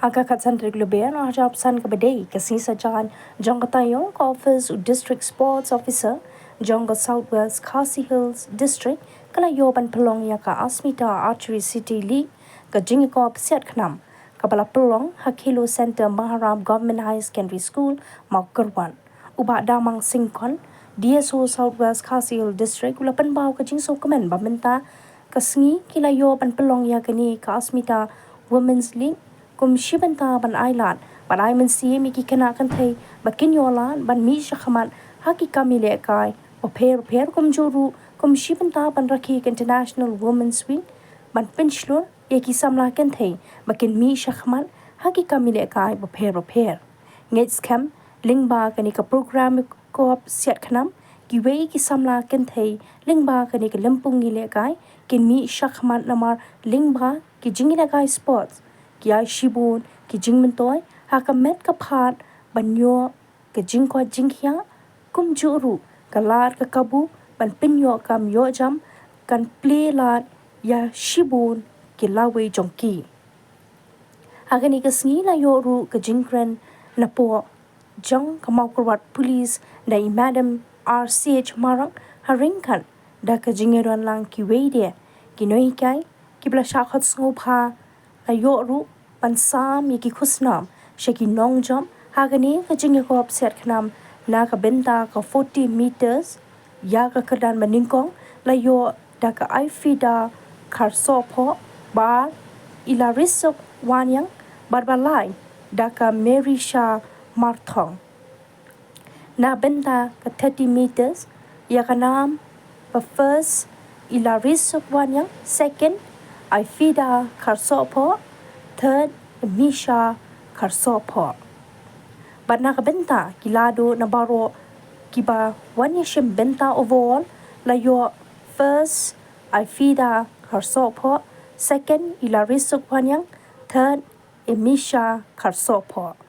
Agak katsan regluben ajab san kabadai kasi sajan jong katayong office district sports officer jong Southwest Khasi Hills district kalayo Pynlong ya ka Asmita Archery City League ka jingiakop Siat Khnam kabala Pynlong Khelo Center Maharam Government High Secondary School Mawkyrwat uba damang singkon DSO Southwest Khasi Hills district ulapan bau ka jingso komen bamenta ka sngi kilayo Pynlong ya kani ka Asmita Women's League kum shibanta ban island ban ai men si mi ki kana kan thei bakin yolan ban mi shakhaman haki kamile kai o pher kum joru kum shibanta ban rakhi international women's week ban pinchlor ye ki samla kan thei bakin mi shakhaman haki kamile kai o pher ngets kam Lyngba kani ka program ko Siat Khnam ki wei ki samla kan thei Lyngba kani ka lampung ngile kai kin mi shakhaman namar Lyngba ki jingila kai sports kia shibun ki jingmentoy hakamet ka phat banyo ka jingkwa jinghya kum juru kalar ka kabu ban pinyo kam yo jam kan play lat ya shibun ki lawe jongki agani ka sngi la yo ru ka jingkran na po jong ka Mawkyrwat police na madam RCH marang haringkan Daka jingeron lang ki weide ki noi kai ki bla shakhat sngopa ayo ru pansam yaki khusnam shaki nongjam hagani ka jingiakop Siat Khnam na ka benta ka 40 meters ya ka kadan maningkong layo daka aifida karsopo bar ilarisok wanyang barbalai daka merisha marthong na benta ka 30 meters ya ka nam pa first ilarisok wanyang second aifida karsopo third Misha Karsopo. But nakabenta kilado na baro kiba wanya shem benta overall layo first Aifida Karsopo, second Ilarisuk wanyang, third Misha Karsopo.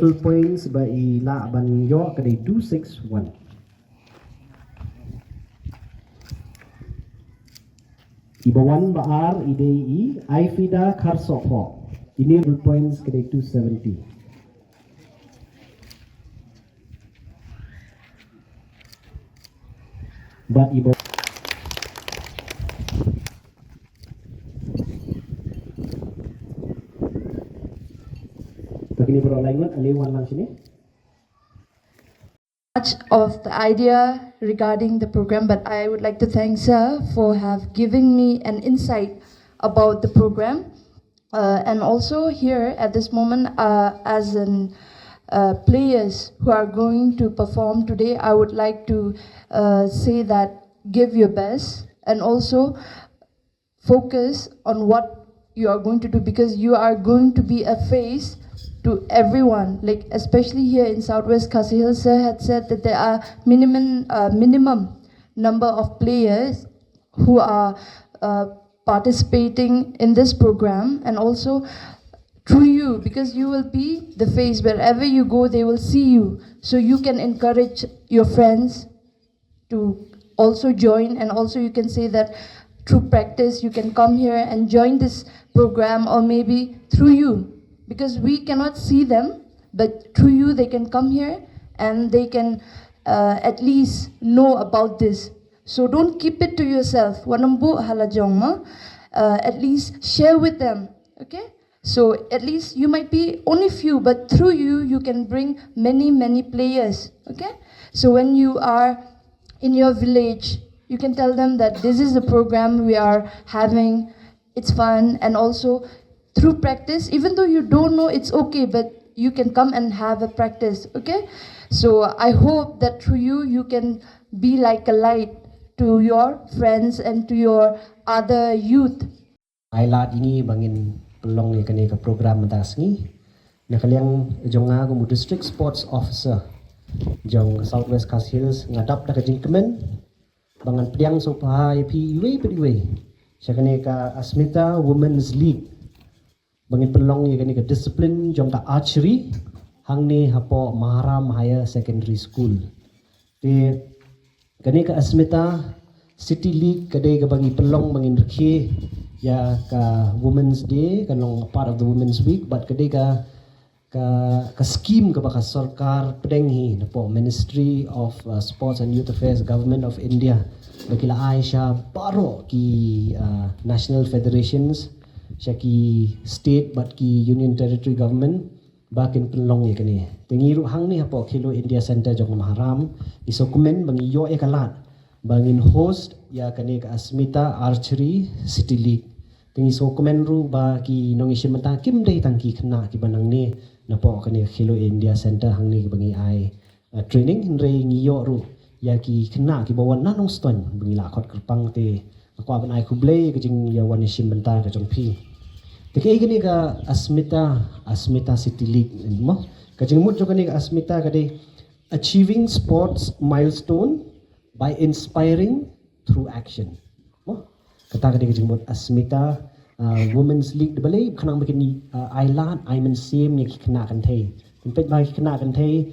Total points by La Ban York at 261. Iba 1 ba R ïadei Aifida Karsopo. Ini total points at 270. But iba much of the idea regarding the program, but I would like to thank Sir for have given me an insight about the program, and also here at this moment as an players who are going to perform today, I would like to say that give your best and also focus on what you are going to do, because you are going to be a face to everyone, like especially here in Southwest Khasi Hills. Sir had said that there are minimum number of players who are participating in this program, and also through you, because you will be the face wherever you go, they will see you, so you can encourage your friends to also join, and also you can say that through practice you can come here and join this program, or maybe through you, because we cannot see them, but through you they can come here and they can at least know about this. So don't keep it to yourself. At least share with them. Okay? So at least you might be only few, but through you, you can bring many players. Okay? So when you are in your village, you can tell them that this is the program we are having. It's fun, and also through practice, even though you don't know, it's okay, but you can come and have a practice. Okay? So I hope that through you, you can be like a light to your friends and to your other youth. Ailat ini bangin pelong ni kene ke program mentas ni. Nak kalian jonga ko district sports officer jong Southwest Khas Hills ngadap dak jingkemen bangan priang so pahai pi iwe syakane ka Asmita Women's League bangin pelong ni kene ke discipline jong ka archery hang ni hapo Maharam Higher Secondary School. Ti kene ka Asmita City League kade ka bagi pelong bangin reki ya ka Women's Day kanong part of the Women's Week but kade ka scheme ka baka sorkar pedenghi napo Ministry of Sports and Youth Affairs Government of India bakila Aisha baro ki national federations sya ki state but ki union territory government bakin Pynlong ye kani tengiru hang ni hapo Khelo India Center jong Maharam isokumen bangi yo ekalat bangin host ya kani ka Asmita Archery City League tengi sokumen ru ba ki nongsynshar mata kim dei tangki khna ki banang ni napo kani Khelo India Center hang ni bangi ai training hinre ngiyo ru ya ki khna ki bawan na nong ston bangi la khot kerpang te akwa ban ai khublei ke jing ya wan shim banta ka jong phi te ke gani ka Asmita City League mo ka jing mut jo kani ka Asmita ka de achieving sports milestone by inspiring through action mo kata ka de jing mut Asmita Women's League de balai khnang bikin ailat aimen sim ye khna kan thei pet bai khna kan thei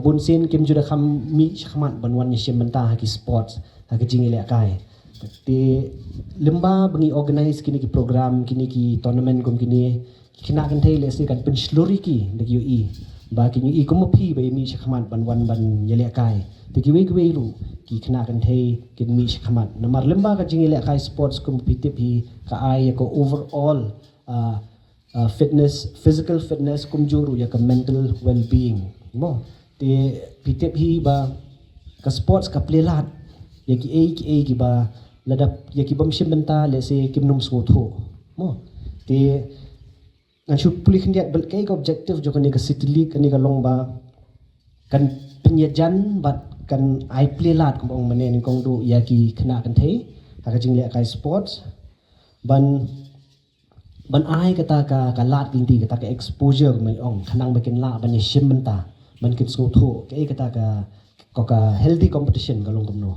bun sin kim juda kham mi khmat banwan ye shim banta ha ki sports ha ki jing ile kai te Lyngba bangi organize kini ki program kini ki tournament kum kini khna kan thei le se kan pen slori ki de ki i ba ki i kum phi bai mi khmat banwan ban ye le kai te ki we ru ki khna kan thei kin mi khmat namar Lyngba ka jing ile kai sports kum pyntip hi ka ai ko overall fitness physical fitness kum juru ya ka mental well being mo te pyntip hi ba ka sports ka plelat ya ki ki ba ladap ya ki bam shim benta le se kim num so tho mo te ngan chu puli khndiat bel kai ka objective jo kan ka city league kan ka Lyngba kan penyajan bat kan ai plelat kum ong mane ni kong du ya ki khna kan thei ka jing le kai sports ban ai kata ka lat ginti kata ka exposure mai ong khanang bakin la ban shim benta ban kin so tho ke kata ka healthy competition ka long kum no